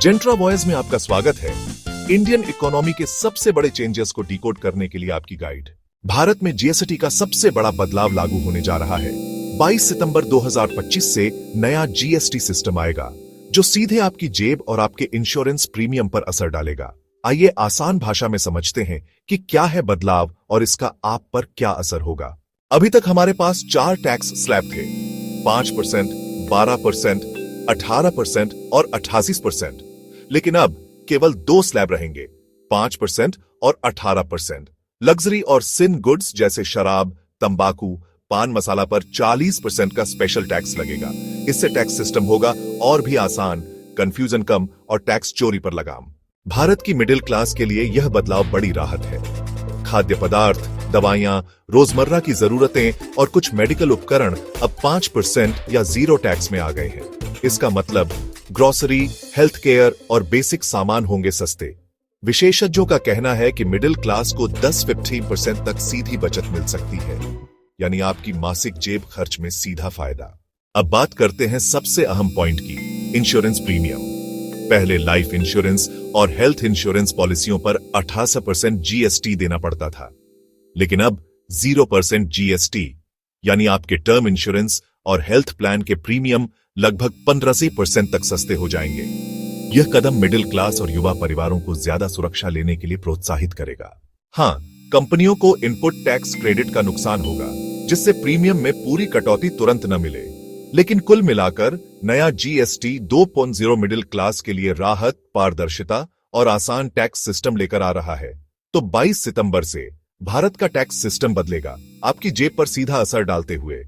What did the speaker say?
जेंट्रा voice में आपका स्वागत है। इंडियन इकोनॉमी के सबसे बड़े चेंजेस को डिकोड करने के लिए आपकी गाइड। भारत में जीएसटी का सबसे बड़ा बदलाव लागू होने जा रहा है। 22 सितंबर 2025 से नया जीएसटी सिस्टम आएगा जो सीधे आपकी जेब और आपके इंश्योरेंस प्रीमियम पर असर डालेगा। आइए आसान भाषा में समझते हैं कि क्या है बदलाव और इसका आप पर क्या असर होगा। अभी तक हमारे पास 4 टैक्स स्लैब थे, 5%, 12%, 18% और 88%। लेकिन अब केवल 2 स्लैब रहेंगे, 5% और 18%। लग्जरी और सिन गुड्स जैसे शराब, तंबाकू, पान मसाला पर 40% का स्पेशल टैक्स लगेगा। इससे टैक्स सिस्टम होगा और भी आसान, कंफ्यूजन कम और टैक्स चोरी पर लगाम। भारत की मिडिल क्लास के लिए यह बदलाव बड़ी राहत है। खाद्य पदार्थ, दवाइयां, रोजमर्रा की जरूरतें और कुछ मेडिकल उपकरण अब 5% या 0 टैक्स में आ गए हैं। इसका मतलब ग्रोसरी, हेल्थ केयर और बेसिक सामान होंगे सस्ते। विशेषज्ञों का कहना है कि मिडिल क्लास को 10-15% तक सीधी बचत मिल सकती है, यानी आपकी मासिक जेब खर्च में सीधा फायदा। अब बात करते हैं सबसे अहम पॉइंट की, इंश्योरेंस प्रीमियम। पहले लाइफ इंश्योरेंस और हेल्थ इंश्योरेंस पॉलिसियों पर 88% जीएसटी देना पड़ता था, लेकिन अब 0% जीएसटी, यानी आपके टर्म इंश्योरेंस और हेल्थ प्लान के प्रीमियम लगभग 15% तक सस्ते हो जाएंगे। यह कदम मिडिल क्लास और युवा परिवारों को ज्यादा सुरक्षा लेने के लिए प्रोत्साहित करेगा। हाँ, कंपनियों को इनपुट टैक्स क्रेडिट का नुकसान होगा, जिससे प्रीमियम में पूरी कटौती तुरंत न मिले। लेकिन कुल मिलाकर नया जीएसटी 2.0 मिडिल क्लास के लिए राहत, पारदर्शिता और आसान टैक्स सिस्टम लेकर आ रहा है। तो 22 सितंबर से भारत का टैक्स सिस्टम बदलेगा, आपकी जेब पर सीधा असर डालते हुए।